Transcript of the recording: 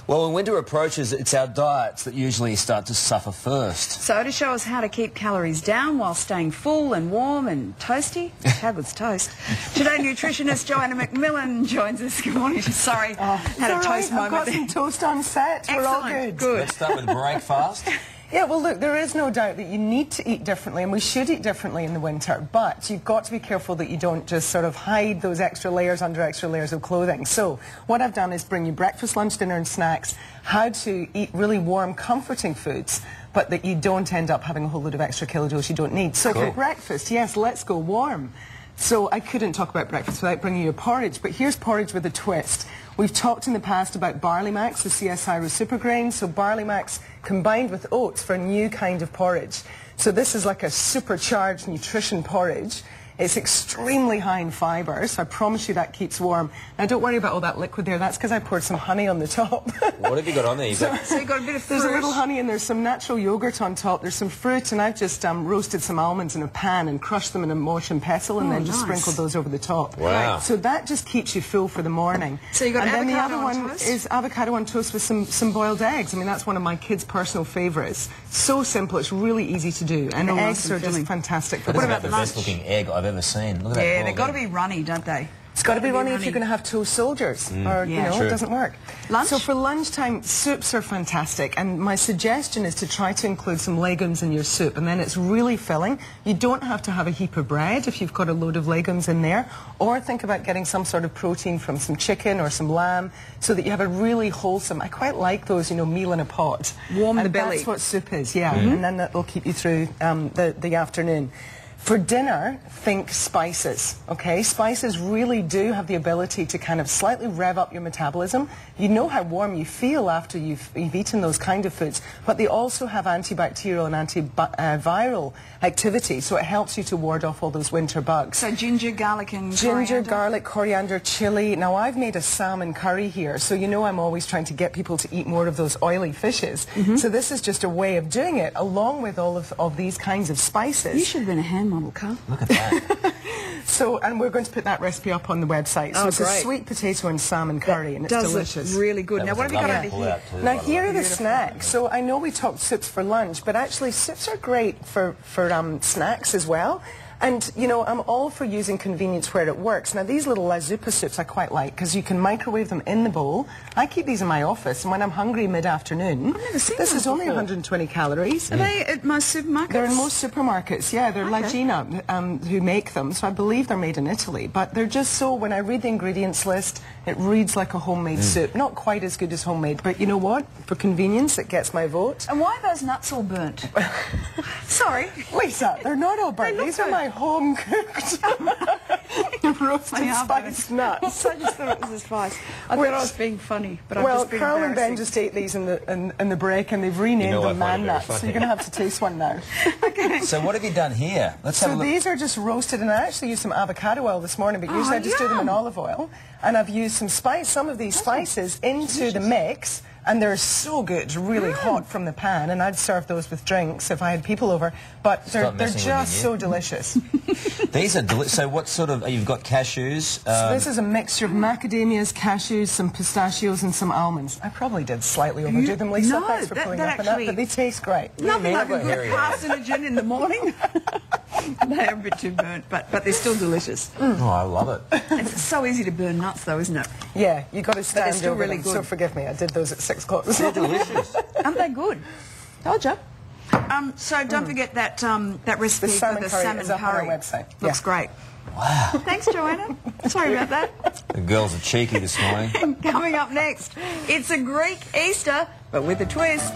Well, when winter approaches, it's our diets that usually start to suffer first. So to show us how to keep calories down while staying full and warm and toasty, how good's toast? Today, nutritionist Joanna McMillan joins us. Good morning. Sorry, had a toast moment. I've got some toast on set. Excellent. We're all good. Let's start with breakfast. Yeah, well, look, there is no doubt that you need to eat differently, and we should eat differently in the winter, but you've got to be careful that you don't just sort of hide those extra layers under extra layers of clothing. So what I've done is bring you breakfast, lunch, dinner and snacks, how to eat really warm, comforting foods, but that you don't end up having a whole load of extra kilojoules you don't need. So for breakfast, yes, let's go warm. So I couldn't talk about breakfast without bringing you a porridge, but here's porridge with a twist. We've talked in the past about Barley+Oats, the CSIRO super grain, so Barley+Oats combined with oats for a new kind of porridge. So this is like a supercharged nutrition porridge. It's extremely high in fibre, so I promise you that keeps warm. Now don't worry about all that liquid there, that's because I poured some honey on the top. What have you got on there? So you've got a bit of fruit. There's a little honey and there's some natural yogurt on top, there's some fruit, and I've just roasted some almonds in a pan and crushed them in a mosh and pestle and then just sprinkled those over the top. Wow. So that just keeps you full for the morning. So you've got and then the avocado other on one toast? is avocado on toast with some boiled eggs. I mean, that's one of my kids' personal favourites. So simple, it's really easy to do. And eggs are just fantastic for What the about the best looking egg I've ever seen? Look at that. Yeah, they've got to be runny, don't they? It's got to be runny if you're going to have toast soldiers, or, you know, it doesn't work. Lunch? So for lunchtime, soups are fantastic, and my suggestion is to try to include some legumes in your soup, and then it's really filling. You don't have to have a heap of bread if you've got a load of legumes in there, or think about getting some sort of protein from some chicken or some lamb, so that you have a really wholesome, I quite like those, you know, meal in a pot. Warm the belly. That's what soup is, yeah, and then that will keep you through the afternoon. For dinner, think spices, okay? Spices really do have the ability to kind of slightly rev up your metabolism. You know how warm you feel after you've eaten those kind of foods, but they also have antibacterial and antiviral activity, so it helps you to ward off all those winter bugs. So ginger, garlic and Ginger, garlic, coriander, chili. Now, I've made a salmon curry here, so you know I'm always trying to get people to eat more of those oily fishes. So this is just a way of doing it, along with all of these kinds of spices. You should have been a hand model, Carl. Look at that. So, and we're going to put that recipe up on the website. So it's a sweet potato and salmon curry, and it's delicious. Look really good. Now, what have you got over here? Now, here are the snacks. So I know we talked soups for lunch, but actually soups are great for snacks as well. And, you know, I'm all for using convenience where it works. Now, these little La Zupa soups I quite like because you can microwave them in the bowl. I keep these in my office, and when I'm hungry mid-afternoon, this is only 120 calories. Are they at most supermarkets? They're in most supermarkets, yeah. They're La Gina who make them, so I believe they're made in Italy. But they're just so, when I read the ingredients list, it reads like a homemade soup. Not quite as good as homemade, but you know what? For convenience, it gets my vote. And why are those nuts all burnt? Sorry. Lisa, they're not all burnt. These are my home-cooked roasted spiced nuts. I just thought it was a spice. I thought I was being funny, but I've just been Carl and Ben just ate these in the break, and they've renamed them man nuts, so you're going to have to taste one now. Okay. So what have you done here? Let's have a look. So these are just roasted, and I actually used some avocado oil this morning, but usually I just do them in olive oil, and I've used some of these spices into the mix, and they're so good, really hot from the pan, and I'd serve those with drinks if I had people over, but they're just so delicious. These are delicious. So what sort of, you've got cashews? So this is a mixture of macadamias, cashews, some pistachios and some almonds. I probably did slightly overdo them, Lisa. No, thanks for pulling up on that, but they taste great. Nothing like a good carcinogen in the morning. They're a bit too burnt, but they're still delicious. Oh, I love it. It's so easy to burn nuts, though, isn't it? Yeah, you've got to stand still over really them, good. so forgive me, I did those at 6 o'clock. They're delicious. Aren't they good? Told you. So don't forget that that recipe The salmon for the curry salmon is up on our curry. website. Looks great. Wow. Thanks, Joanna. Sorry about that. The girls are cheeky this morning. Coming up next, it's a Greek Easter, but with a twist.